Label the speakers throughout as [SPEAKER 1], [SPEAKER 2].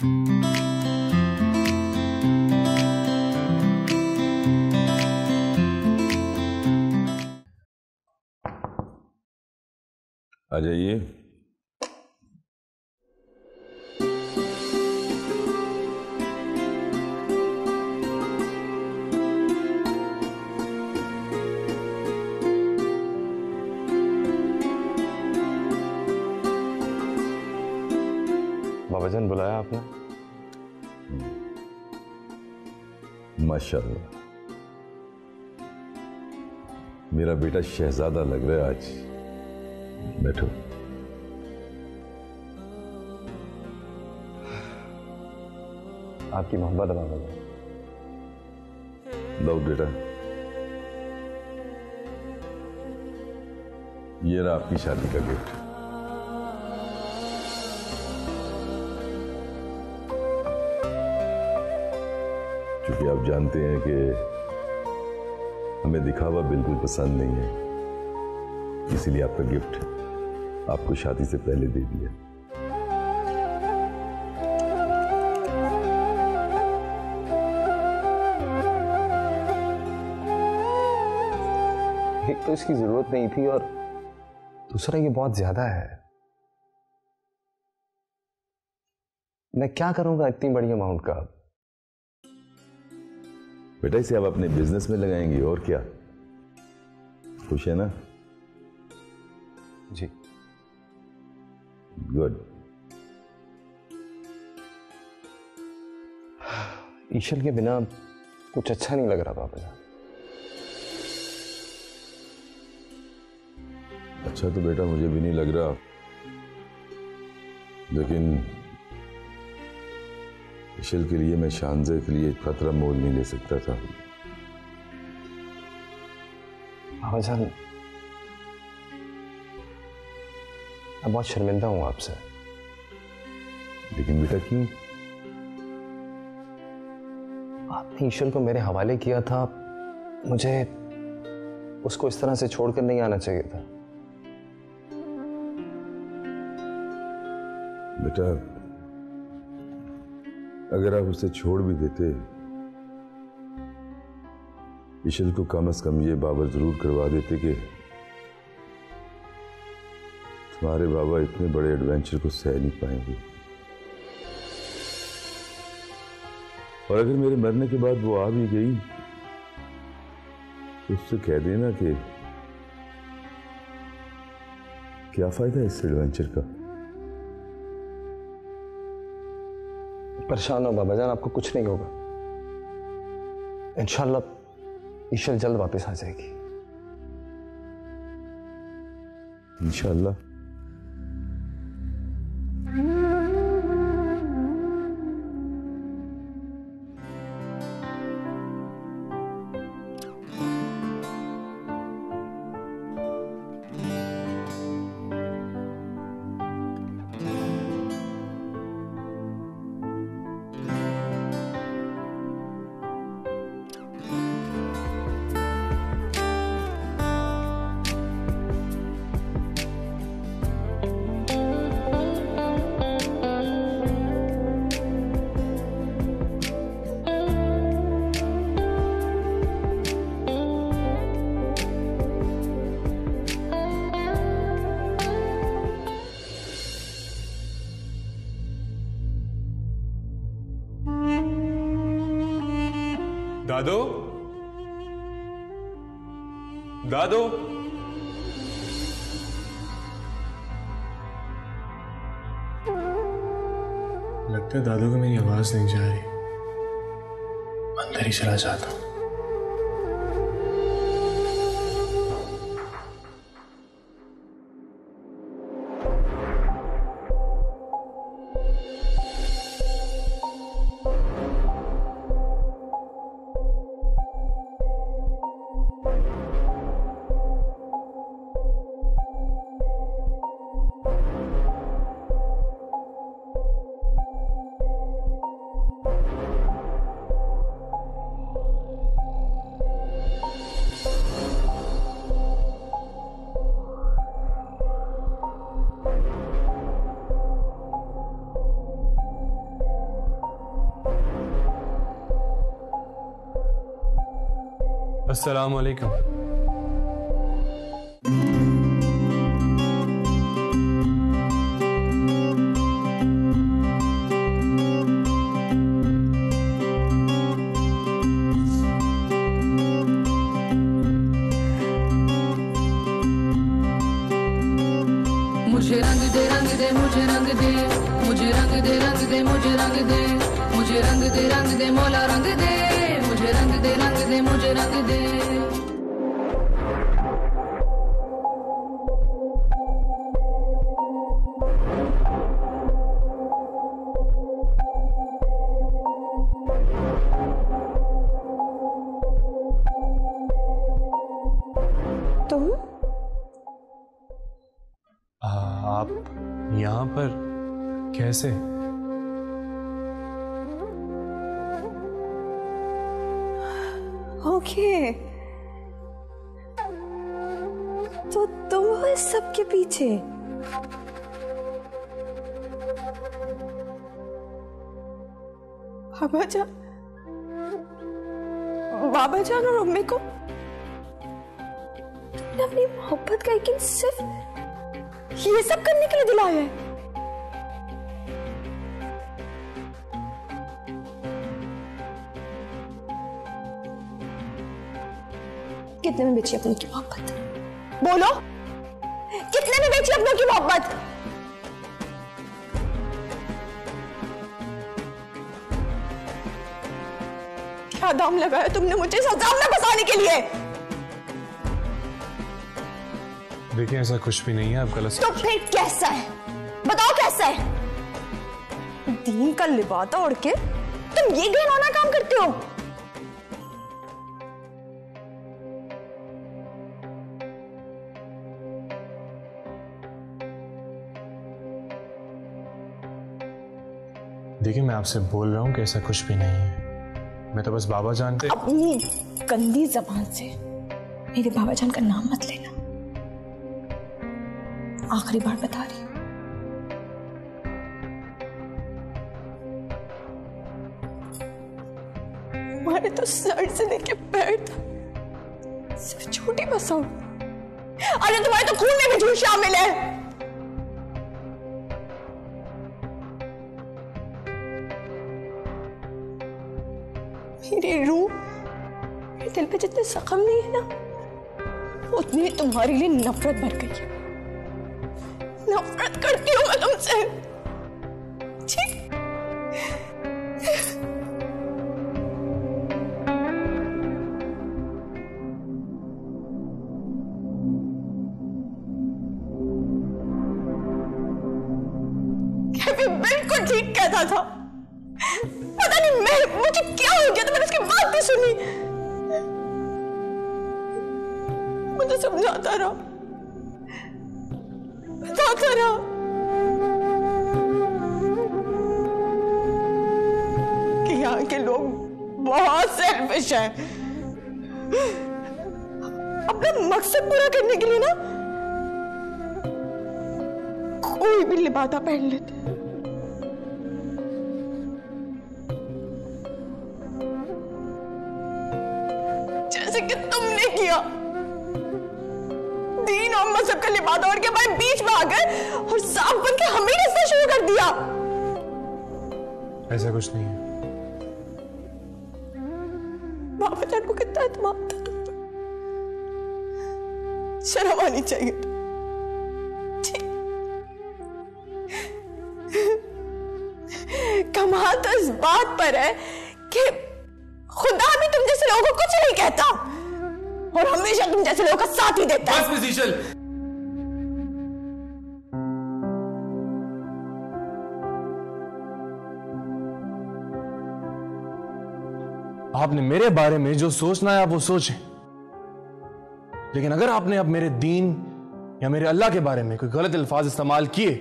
[SPEAKER 1] आ जाइए।
[SPEAKER 2] बाबाजान बुलाया आपने?
[SPEAKER 1] माशाअल्लाह, मेरा बेटा शहजादा लग रहा है आज। बैठो।
[SPEAKER 2] आपकी मोहब्बत है बाबाजान।
[SPEAKER 1] लो बेटा, ये रहा आपकी शादी का गिफ्ट। क्योंकि आप जानते हैं कि हमें दिखावा बिल्कुल पसंद नहीं है, इसीलिए आपका गिफ्ट आपको शादी से पहले दे दिया।
[SPEAKER 2] एक तो इसकी जरूरत नहीं थी और दूसरा ये बहुत ज्यादा है। मैं क्या करूंगा इतनी बड़ी अमाउंट का?
[SPEAKER 1] बेटा इसे आप अपने बिजनेस में लगाएंगे और क्या। खुश है ना?
[SPEAKER 2] जी
[SPEAKER 1] गुड।
[SPEAKER 2] ईशल के बिना कुछ अच्छा नहीं लग रहा पापा।
[SPEAKER 1] अच्छा तो बेटा मुझे भी नहीं लग रहा, लेकिन ईशल के लिए मैं शानजे के लिए खतरा मोल नहीं ले सकता था।
[SPEAKER 2] बाबाजान, मैं बहुत शर्मिंदा हूं आपसे।
[SPEAKER 1] लेकिन बेटा क्यों?
[SPEAKER 2] आपने ईशल को मेरे हवाले किया था, मुझे उसको इस तरह से छोड़कर नहीं आना चाहिए था।
[SPEAKER 1] बेटा अगर आप उसे छोड़ भी देते, ईशल को कम से कम ये बाबर जरूर करवा देते कि तुम्हारे बाबा इतने बड़े एडवेंचर को सह नहीं पाएंगे। और अगर मेरे मरने के बाद वो आ भी गई तो उससे कह देना कि क्या फायदा इस एडवेंचर का।
[SPEAKER 2] परेशान हो बाबाजान, आपको कुछ नहीं होगा। इंशाल्लाह ईशल जल्द वापस आ जाएगी।
[SPEAKER 1] इंशाल्लाह।
[SPEAKER 3] दादो, दादो, लगता है दादू को मेरी आवाज नहीं जा रही। अंदर ही चला जाता हूं। अस्सलाम वालेकुम।
[SPEAKER 4] मुझे रंग दे रंग दे मुझे रंग दे, मुझे रंग दे रंग दे मुझे रंग दे, मुझे रंग दे रंग दे मौला रंग दे, मुझे रंग दे रंग दे मुझे रंग दे।
[SPEAKER 5] तुम
[SPEAKER 3] आप यहाँ पर कैसे?
[SPEAKER 5] ओके, तो तुम हो इस सब के पीछे। बाबा जान और अम्मी को तुमने अपनी मोहब्बत का यकीन सिर्फ ये सब करने के लिए दिलाया है। कितने में बेची अपनों की मोहब्बत? बोलो, कितने में बेची अपनों की मोहब्बत? क्या दाम लगाया तुमने मुझे इस इल्जाम में फंसाने के लिए?
[SPEAKER 3] देखिए ऐसा कुछ भी नहीं है, आप गलत।
[SPEAKER 5] तो फिर कैसा है? बताओ कैसा है? दीन का लिबादा ओढ़ के तुम ये घिनौना काम करते हो।
[SPEAKER 3] देखिए मैं आपसे बोल रहा हूँ कि ऐसा कुछ भी नहीं है, मैं तो बस बाबा जानते।
[SPEAKER 5] अपनी गंदी जबान से मेरे बाबा जान का नाम मत लेना। आखिरी बार बता रही हूं। हमारे तो सर से लेके पैर तक सिर्फ छोटी बसाओ। अरे तुम्हारे तो खून में भी झूठ शामिल है। मेरी रूह, मेरे दिल पे जितने जख्म नहीं है ना, उतनी तुम्हारे लिए नफरत भर गई है। नफरत करती हूं मैं तुमसे। ठीक? कैफी बिल्कुल ठीक कहता था। पता नहीं मुझे क्या हो गया तो मैंने उसकी बात नहीं सुनी। मुझे समझाता रहा, बताता रहा। कि यहाँ के लोग बहुत सेल्फिश हैं। अपना मकसद पूरा करने के लिए ना कोई भी लिबादा पहन लेते हैं। जैसे कि तुमने किया। दीन और मजहब का लिबादा और के हमारे बीच में आ गए और सांप बन के हमें रिश्ता शुरू कर दिया।
[SPEAKER 3] ऐसा कुछ नहीं है।
[SPEAKER 5] बाबा जान को कितना एतमाद था तुम पर। शर्म आनी चाहिए। कमाल तो इस बात पर है कि खुदा भी तुम जैसे लोगों को कुछ नहीं कहता और हमेशा तुम जैसे लोगों का साथ ही देता है।
[SPEAKER 3] बस मिस ईशल। आपने मेरे बारे में जो सोचना है आप वो सोचें, लेकिन अगर आपने अब मेरे दीन या मेरे अल्लाह के बारे में कोई गलत अल्फाज इस्तेमाल किए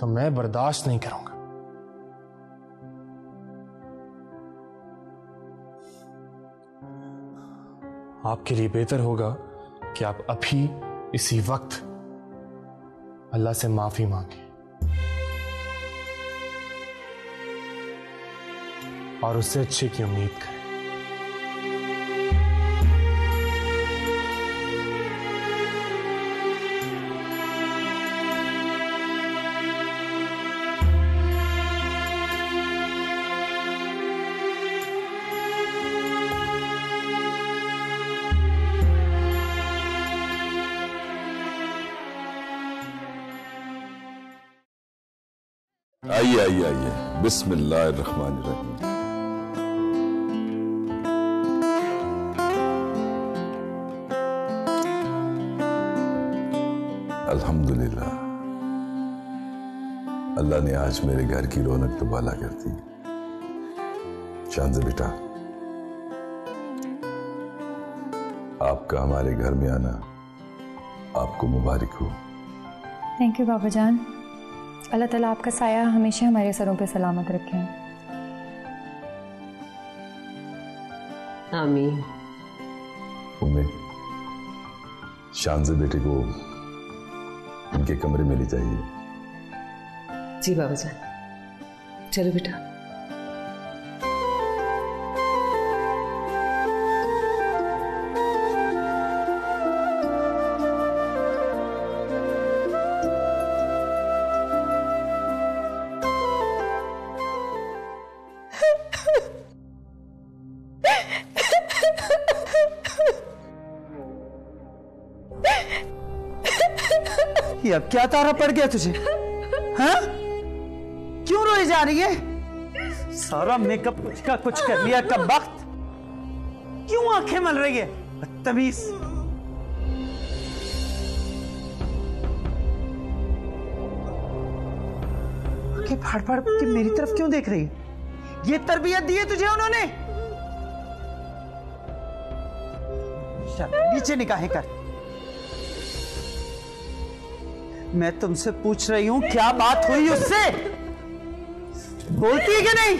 [SPEAKER 3] तो मैं बर्दाश्त नहीं करूंगा। आपके लिए बेहतर होगा कि आप अभी इसी वक्त अल्लाह से माफी मांगे और उससे अच्छे की उम्मीद करें।
[SPEAKER 1] आइए आइए आइए, बिस्मिल्लाहिर्रहमानिर्रहीम। अल्हम्दुलिल्लाह, अल्लाह ने आज मेरे घर की रौनक तो बाला कर दी। शांज़े बेटा, आपका हमारे घर में आना आपको मुबारक हो।
[SPEAKER 6] थैंक यू बाबा जान। अल्लाह ताला आपका साया हमेशा हमारे सरों पे सलामत रखे।
[SPEAKER 7] आमीन।
[SPEAKER 1] उम्मे, शांज़े बेटे को उनके कमरे में ले जाइए।
[SPEAKER 7] जी बाबा जान, चलो बेटा।
[SPEAKER 8] ये अब क्या तारा पड़ गया तुझे? हाँ? क्यों रोई जा रही है? सारा मेकअप कुछ का कुछ कर लिया कब वक्त। क्यों आंखें मल रही है? बदतमीज। आंखें फाड़ फाड़ के मेरी तरफ क्यों देख रही है? ये तरबियत दी है तुझे उन्होंने? चल नीचे निगाहें कर। मैं तुमसे पूछ रही हूं क्या बात हुई उससे? बोलती है कि नहीं?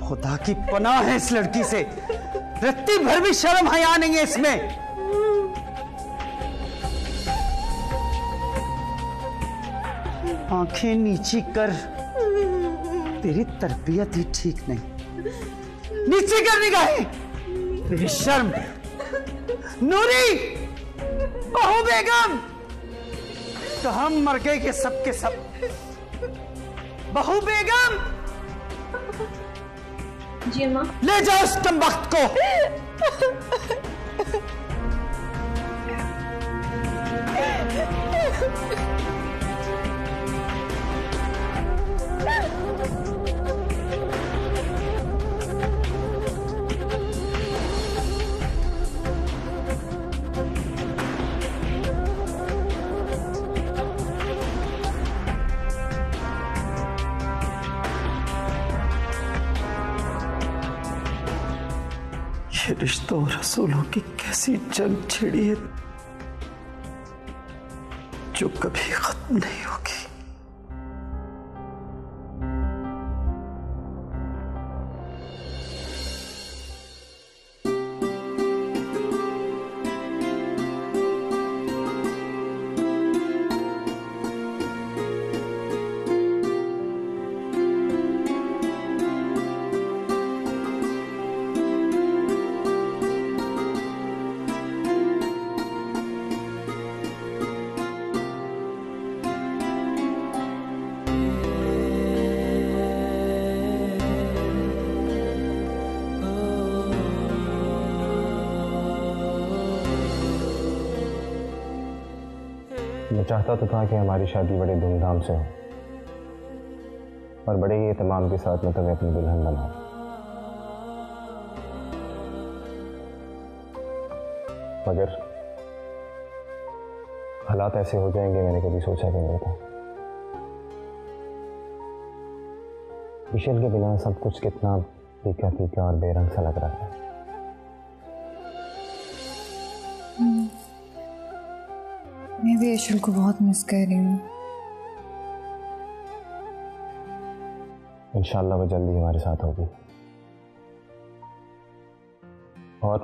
[SPEAKER 8] खुदा की पनाह है इस लड़की से, रत्ती भर भी शर्म हया नहीं है इसमें। आंखें नीची कर, तेरी तरबियत ही ठीक नहीं। नीचे कर निगाहें, तेरी शर्म। नूरी, बहू बेगम, तो हम मर गए कि सब के सब। बहू बेगम,
[SPEAKER 6] जी अम्मा।
[SPEAKER 8] ले जाओ उस कमबख्त को। ये रिश्तों और रसूलों की कैसी जंग छिड़ी है जो कभी खत्म नहीं होगी।
[SPEAKER 2] मैं चाहता तो था कि हमारी शादी बड़े धूमधाम से हो और बड़े ही एहतमाम के साथ मैं तुम्हें अपनी दुल्हन बनाऊं, मगर हालात ऐसे हो जाएंगे मैंने कभी सोचा भी नहीं था। मिशेल के बिना सब कुछ कितना फीका फीका और बेरंग सा लग रहा है।
[SPEAKER 6] मैं भी इशल को बहुत मिस कर रही हूँ।
[SPEAKER 2] इंशाल्लाह वो जल्दी हमारे साथ होगी और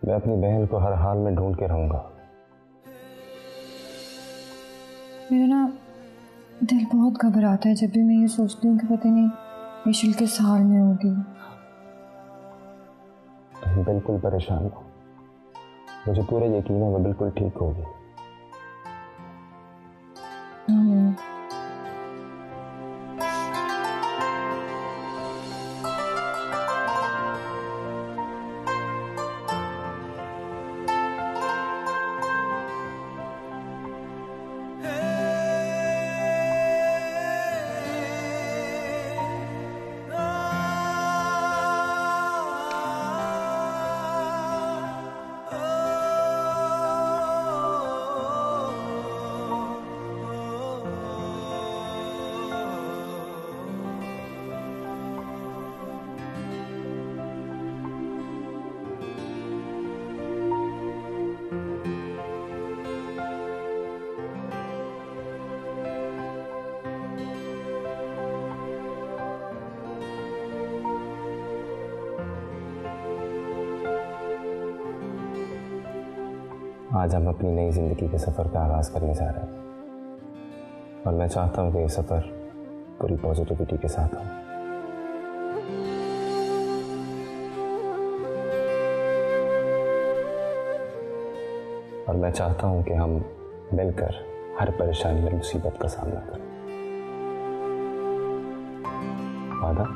[SPEAKER 2] मैं अपनी बहन को हर हाल में ढूंढ के रहूंगा।
[SPEAKER 6] मेरा ना दिल बहुत घबराता है जब भी मैं ये सोचती हूँ कि पता नहीं इशल किस हाल में होगी।
[SPEAKER 2] तुम बिल्कुल परेशान हो, मुझे पूरा यकीन है वो बिल्कुल ठीक होगी। आज हम अपनी नई जिंदगी के सफर का आगाज करने जा रहे हैं और मैं चाहता हूं कि ये सफर पूरी पॉजिटिविटी के साथ हो। और मैं चाहता हूं कि हम मिलकर हर परेशानी और मुसीबत का सामना करें। वादा?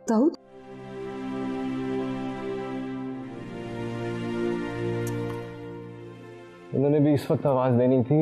[SPEAKER 7] दाऊद,
[SPEAKER 2] उन्होंने भी इस वक्त आवाज देनी थी।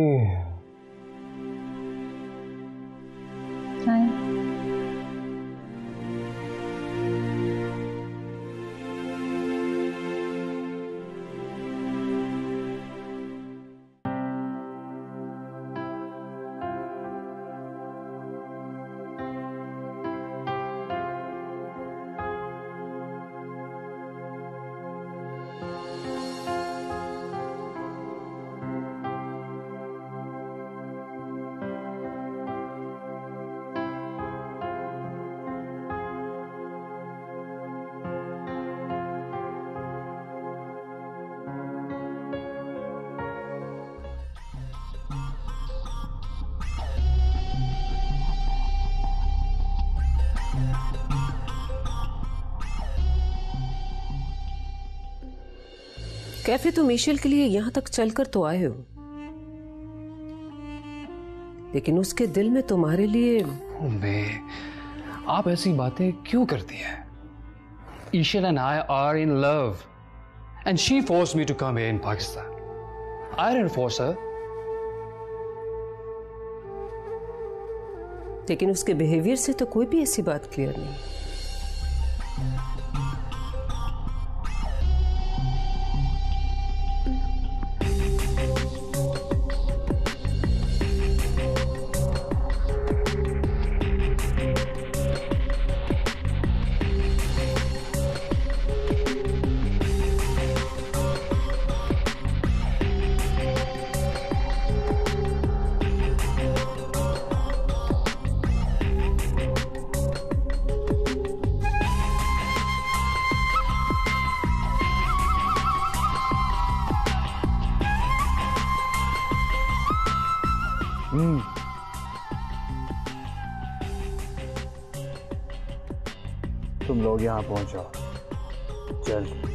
[SPEAKER 7] कैफे तो मिशेल के लिए यहां तक चलकर तो आए हो, लेकिन उसके दिल में तुम्हारे लिए।
[SPEAKER 9] बे, आप ऐसी बातें क्यों करती हैं? Ishal and I are in love and she forced me to come here in Pakistan. I didn't force her.
[SPEAKER 7] लेकिन उसके बिहेवियर से तो कोई भी ऐसी बात क्लियर नहीं।
[SPEAKER 10] तुम लोग यहाँ पहुंच जाओ जल्द।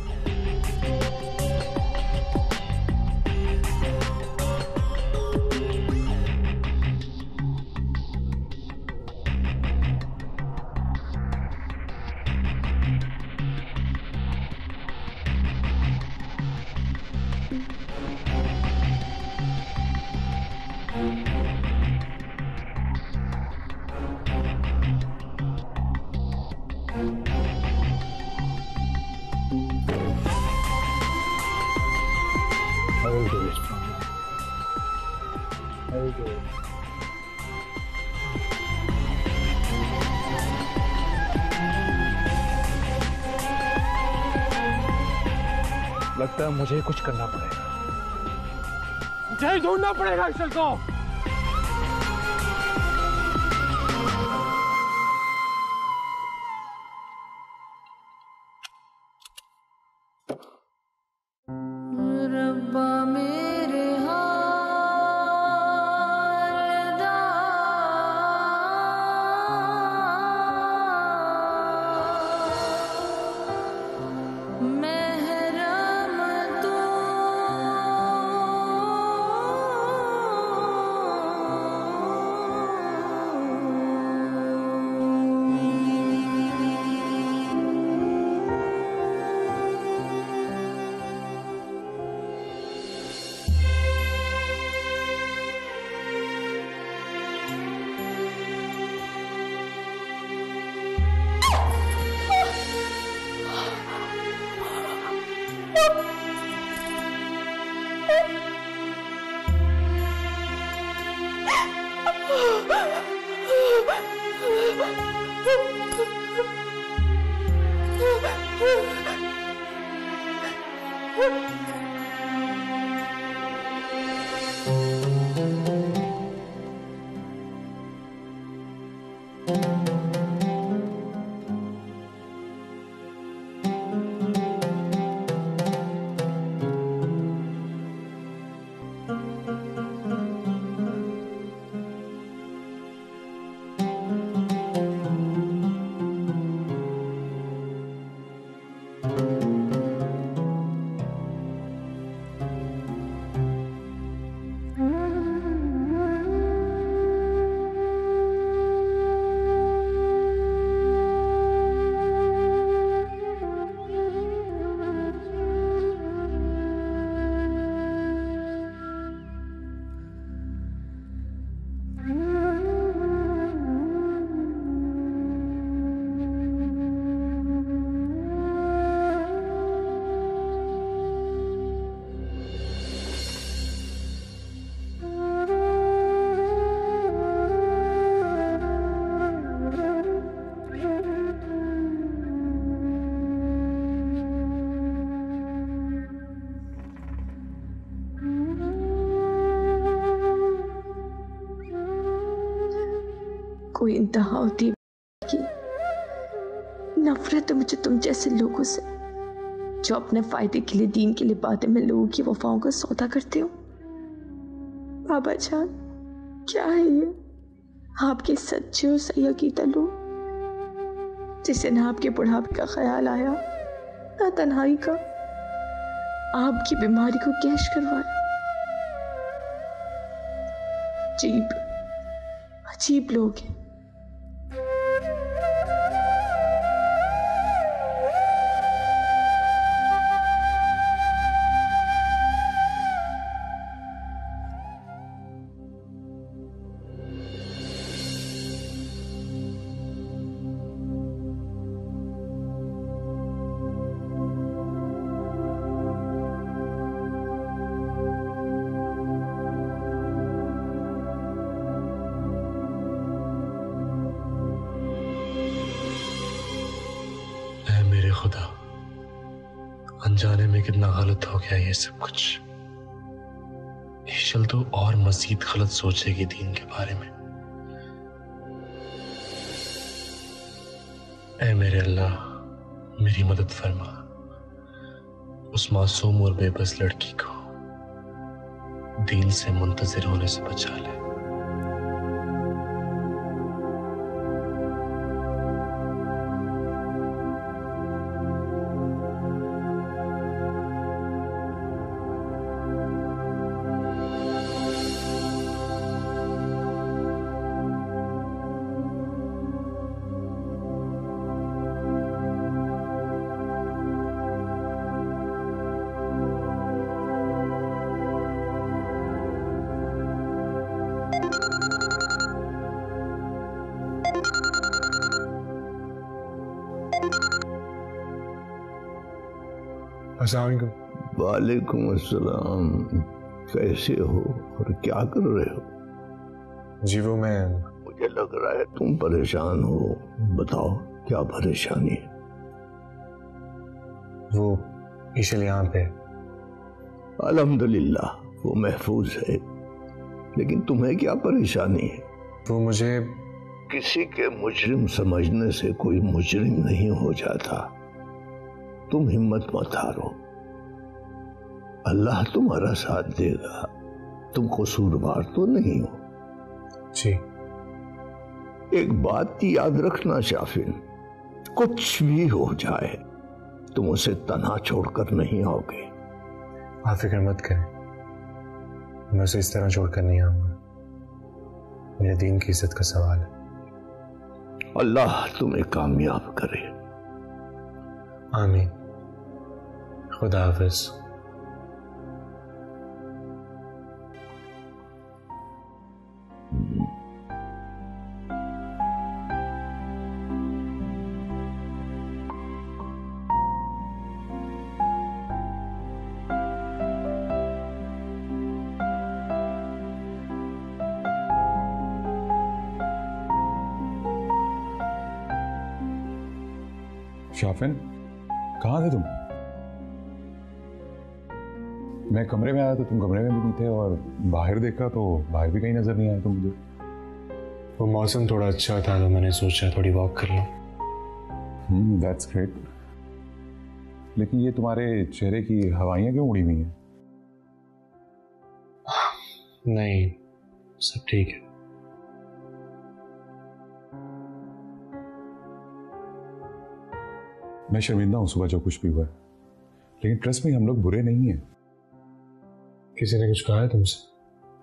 [SPEAKER 10] लगता है मुझे कुछ करना पड़ेगा।
[SPEAKER 3] मुझे ढूंढना पड़ेगा ईशल को।
[SPEAKER 4] रब्बा मेरे
[SPEAKER 5] कोई इंतहा होती की नफरत है मुझे तुम जैसे लोगों से जो अपने फायदे के लिए, दीन के लिए बातें में लोगों की वफाओं का सौदा करते हो। बाबा जान, क्या है ये? आपके सच्चे और सही अकीदा लोग जिसे ना आपके बुढ़ापे का ख्याल आया ना तन्हाई का, आपकी बीमारी को कैश करवाया। अजीब अजीब लोग हैं।
[SPEAKER 10] खुदा, अनजाने में कितना गलत हो गया ये सब कुछ। ईशल तो और मजीद गलत सोचेगी दीन के बारे में। ऐ मेरे अल्लाह, मेरी मदद फरमा, उस मासूम और बेबस लड़की को दीन से मुंतजिर होने से बचा ले।
[SPEAKER 11] वालेकुम अस्सलाम। कैसे हो और क्या कर रहे हो?
[SPEAKER 3] जी वो मैं,
[SPEAKER 11] मुझे लग रहा है तुम परेशान हो। बताओ क्या परेशानी है?
[SPEAKER 3] वो ईशल यहाँ पे।
[SPEAKER 11] अल्हम्दुलिल्लाह वो महफूज है, लेकिन तुम्हें क्या परेशानी है?
[SPEAKER 3] वो मुझे
[SPEAKER 11] किसी के मुजरिम समझने से कोई मुजरिम नहीं हो जाता। तुम हिम्मत मत हारो, अल्लाह तुम्हारा साथ देगा। तुम कसूरवार तो नहीं हो।
[SPEAKER 3] जी।
[SPEAKER 11] एक बात की याद रखना शाफिन, कुछ भी हो जाए तुम उसे तन्हा छोड़कर नहीं आओगे।
[SPEAKER 3] आप फिक्र मत करें, मैं उसे इस तरह छोड़कर नहीं आऊंगा। मेरे दीन की इज्जत का सवाल है।
[SPEAKER 11] अल्लाह तुम्हें कामयाब करे।
[SPEAKER 3] आमीन। खुदा हाफिज।
[SPEAKER 12] शाफिन, कहाँ थे तुम? मैं कमरे में आया तो तुम कमरे में भी नहीं थे, और बाहर देखा तो बाहर भी कहीं नजर नहीं आया तुम मुझे।
[SPEAKER 10] वो मौसम थोड़ा अच्छा था तो मैंने सोचा थोड़ी वॉक कर लूं।
[SPEAKER 12] That's great. लेकिन ये तुम्हारे चेहरे की हवाइयां क्यों उड़ी हुई हैं?
[SPEAKER 10] नहीं, सब ठीक है।
[SPEAKER 12] मैं शर्मिंदा हूं सुबह जो कुछ भी हुआ है, लेकिन ट्रस्ट में हम लोग बुरे नहीं हैं।
[SPEAKER 10] किसी ने कुछ कहा है तुमसे?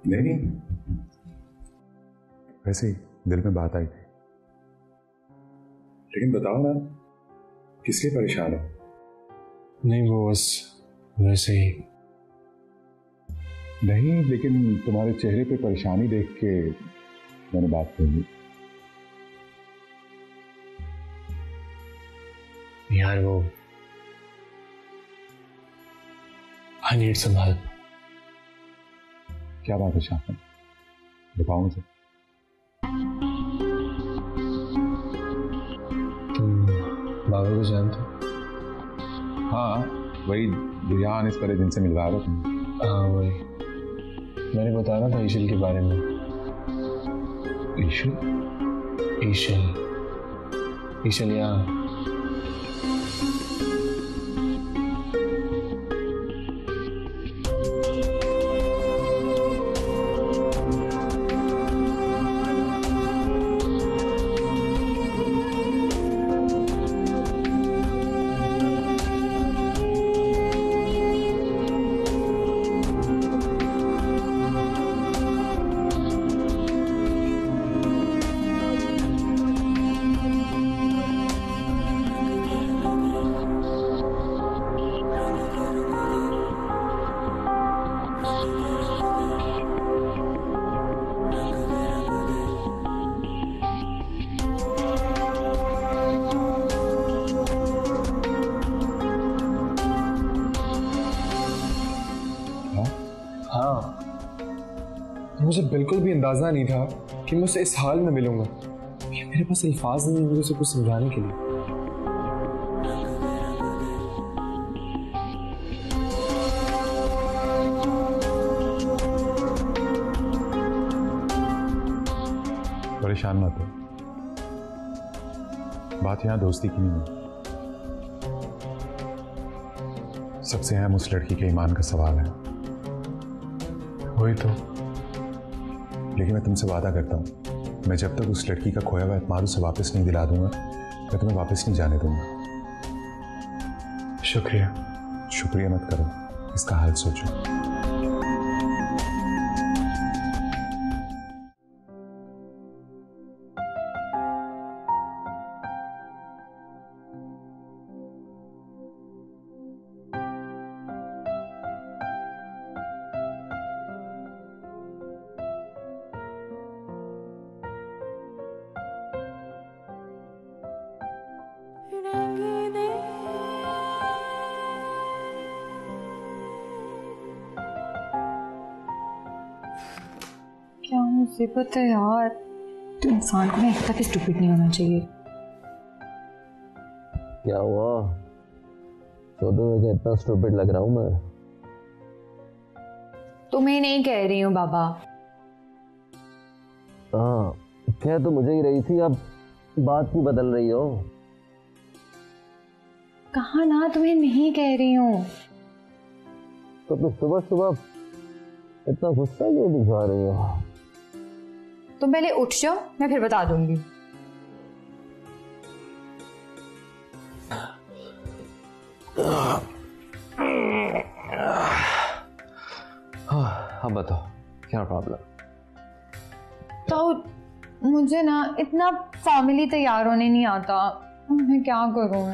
[SPEAKER 12] नहीं, वैसे ही दिल में बात आई थी। लेकिन बताओ ना, किस लिए परेशान हो?
[SPEAKER 10] नहीं, वो बस वैसे ही।
[SPEAKER 12] नहीं, लेकिन तुम्हारे चेहरे पे परेशानी देख के मैंने बात कर ली।
[SPEAKER 10] यार वो आई नीड सम हेल्प।
[SPEAKER 12] क्या बात है शाफिन, बताओ मुझे।
[SPEAKER 10] तुम बाबा को जानते हो?
[SPEAKER 12] हाँ, वही रियान इस पहले जिनसे मिलवाया था तुम।
[SPEAKER 10] हाँ वही, मैंने बताया था ईशल के बारे में।
[SPEAKER 12] ईशल?
[SPEAKER 10] ईशल यहाँ।
[SPEAKER 3] मुझे बिल्कुल भी अंदाजा नहीं था कि मैं उससे इस हाल में मिलूंगा। मेरे पास अल्फाज नहीं है उसे कुछ समझाने के लिए।
[SPEAKER 12] परेशान मत हो, बात यहां दोस्ती की नहीं है। सबसे अहम उस लड़की के ईमान का सवाल है।
[SPEAKER 10] वही तो।
[SPEAKER 12] लेकिन मैं तुमसे वादा करता हूं, मैं जब तक उस लड़की का खोया हुआ एतमाद उसे वापस नहीं दिला दूंगा, मैं तुम्हें वापस नहीं जाने दूंगा। शुक्रिया मत करो, इसका हाल सोचो।
[SPEAKER 6] क्या मुसीबत है यार। तो इंसान को ना एक तक स्टूपिड नहीं होना चाहिए।
[SPEAKER 2] क्या हुआ? तो तुम्हें इतना स्टूपिड लग रहा हूं मैं?
[SPEAKER 6] तुम्हें नहीं कह रही हूँ बाबा।
[SPEAKER 2] हाँ, कह तो मुझे ही रही थी, अब बात क्यों बदल रही हो?
[SPEAKER 6] कहा ना तुम्हें नहीं कह रही हूँ।
[SPEAKER 2] तो तुम सुबह सुबह इतना गुस्सा क्यों दिखा रही हो?
[SPEAKER 6] तुम पहले उठ जाओ, मैं फिर बता दूंगी।
[SPEAKER 2] हाँ बताओ, क्या प्रॉब्लम?
[SPEAKER 6] तो मुझे ना इतना फॉर्मली तैयार होने नहीं आता, मैं क्या करूं?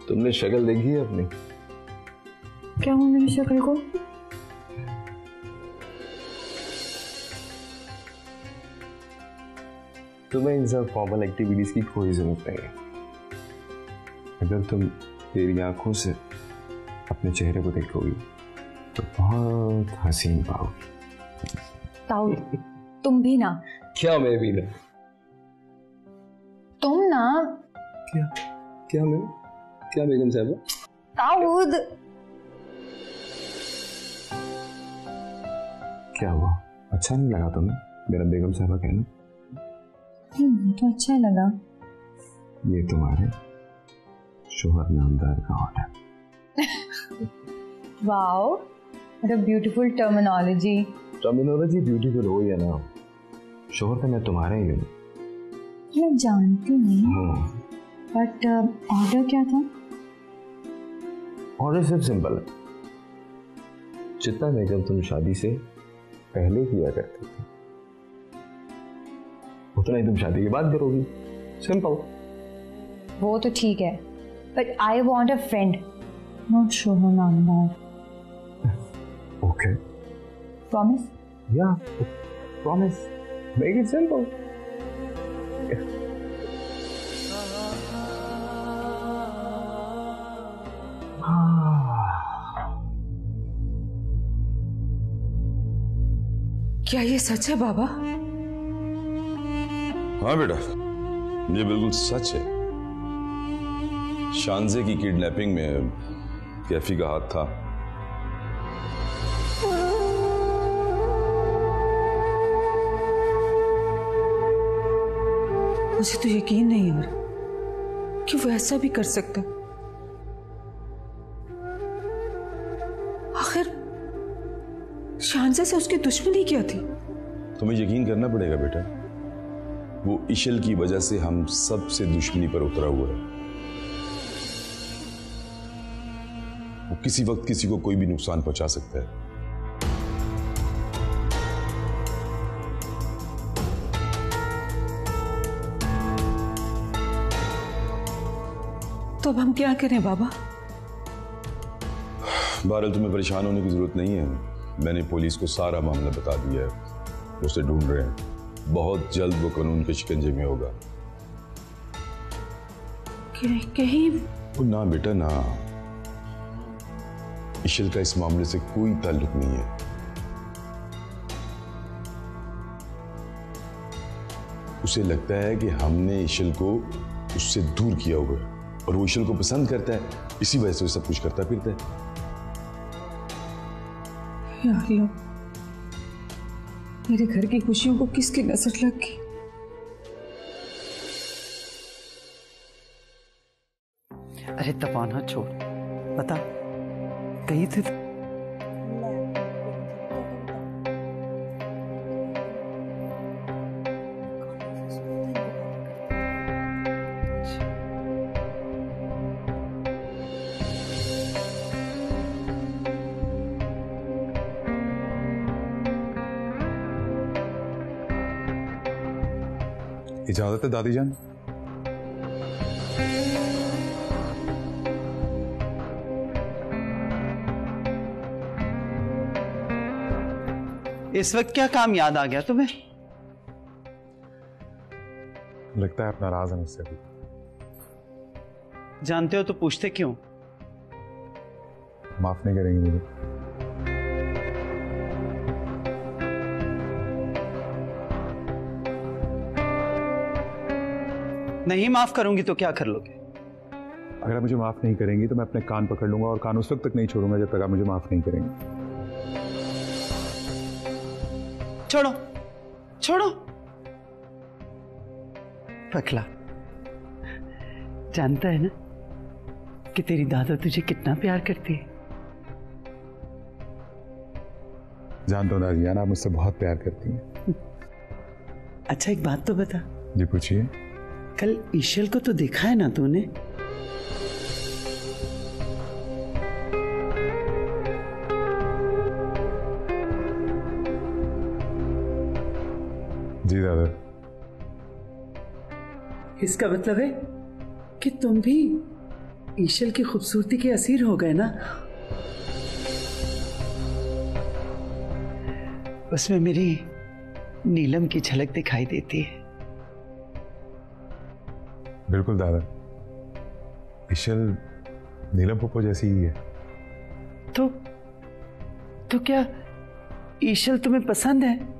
[SPEAKER 2] तुमने शक्ल देखी है अपनी?
[SPEAKER 6] क्या हुआ मेरी शक्ल को?
[SPEAKER 2] तुम्हें इन सब फॉर्मल एक्टिविटीज की कोई जरूरत नहीं है। अगर तुम तेरी आंखों से अपने चेहरे को देखोगी तो बहुत हसीन पाओगी।
[SPEAKER 6] ताऊ तुम भी ना।
[SPEAKER 2] क्या मैं भी ना?
[SPEAKER 6] तुम ना।
[SPEAKER 2] क्या मैं? क्या बेगम साहब?
[SPEAKER 6] ताऊद।
[SPEAKER 12] क्या हुआ? अच्छा नहीं लगा तुम्हें मेरा बेगम साहबा कहना?
[SPEAKER 6] तो अच्छा लगा।
[SPEAKER 12] ये तुम्हारे शोहर नामदार का order.
[SPEAKER 6] Wow, what a beautiful terminology.
[SPEAKER 12] Terminology beautiful हो या ना, शोहर तो मैं तुम्हारा ही हूँ।
[SPEAKER 6] मैं जानती हूँ, बट ऑर्डर क्या था?
[SPEAKER 2] ऑर्डर सिर्फ सिंपल है, जितना मेकअप तुम शादी से पहले किया करते थे उतना ही तुम शादी के बाद करोगी। सिंपल।
[SPEAKER 6] वो तो ठीक है, but I want a friend, not शोहर नामदार।
[SPEAKER 12] Okay,
[SPEAKER 6] promise?
[SPEAKER 2] या प्रॉमिस, मेक इट सिंपल।
[SPEAKER 4] क्या ये सच है बाबा?
[SPEAKER 1] हाँ बेटा, ये बिल्कुल सच है। शानजे की किडनैपिंग में कैफी का हाथ था।
[SPEAKER 4] मुझे तो यकीन नहीं हो रहा कि वो ऐसा भी कर सकता। आखिर शानजा से उसकी दुश्मनी क्या थी?
[SPEAKER 1] तुम्हें यकीन करना पड़ेगा बेटा, वो इशल की वजह से हम सब से दुश्मनी पर उतरा हुआ है। वो किसी वक्त किसी को कोई भी नुकसान पहुंचा सकता है।
[SPEAKER 4] तो अब हम क्या करें बाबा?
[SPEAKER 1] बहरहाल तुम्हें परेशान होने की जरूरत नहीं है, मैंने पुलिस को सारा मामला बता दिया है, उसे ढूंढ रहे हैं। बहुत जल्द वो कानून के शिकंजे में होगा।
[SPEAKER 4] कहीं
[SPEAKER 1] ना बेटा ना, इशल का इस मामले से कोई ताल्लुक नहीं है। उसे लगता है कि हमने इशल को उससे दूर किया हुआ है और वो इशल को पसंद करता है, इसी वजह से वो सब कुछ करता फिरता है।
[SPEAKER 4] या अल्लाह, मेरे घर की खुशियों को किसकी नजर लग गई?
[SPEAKER 8] अरे दबाना छोड़, बता कहीं थे?
[SPEAKER 12] इजाजत है दादी जान?
[SPEAKER 8] इस वक्त क्या काम याद आ गया तुम्हें?
[SPEAKER 12] लगता है आप नाराज हैं मुझसे।
[SPEAKER 8] जानते हो तो पूछते क्यों?
[SPEAKER 12] माफ नहीं करेंगे मुझे?
[SPEAKER 8] नहीं माफ करूंगी तो क्या कर लोगे?
[SPEAKER 12] अगर आप मुझे माफ नहीं करेंगी तो मैं अपने कान पकड़ लूंगा और कान उस वक्त तक नहीं छोड़ूंगा जब तक आप मुझे माफ नहीं करेंगे।
[SPEAKER 8] छोड़ो छोड़ो। पकला, जानता है ना कि तेरी दादा तुझे कितना प्यार करती है?
[SPEAKER 12] जानता हूँ दादी जान, आप मुझसे बहुत प्यार करती हैं।
[SPEAKER 8] अच्छा एक बात तो बता।
[SPEAKER 12] जी पूछिए।
[SPEAKER 8] कल ईशल को तो देखा है ना तूने?
[SPEAKER 12] जी दादा।
[SPEAKER 8] इसका मतलब है कि तुम भी ईशल की खूबसूरती के असीर हो गए ना? उसमें मेरी नीलम की झलक दिखाई देती है।
[SPEAKER 12] बिल्कुल दादा, इशल नीलम पप्पो जैसी ही है।
[SPEAKER 8] तो क्या ईशल तुम्हें पसंद है?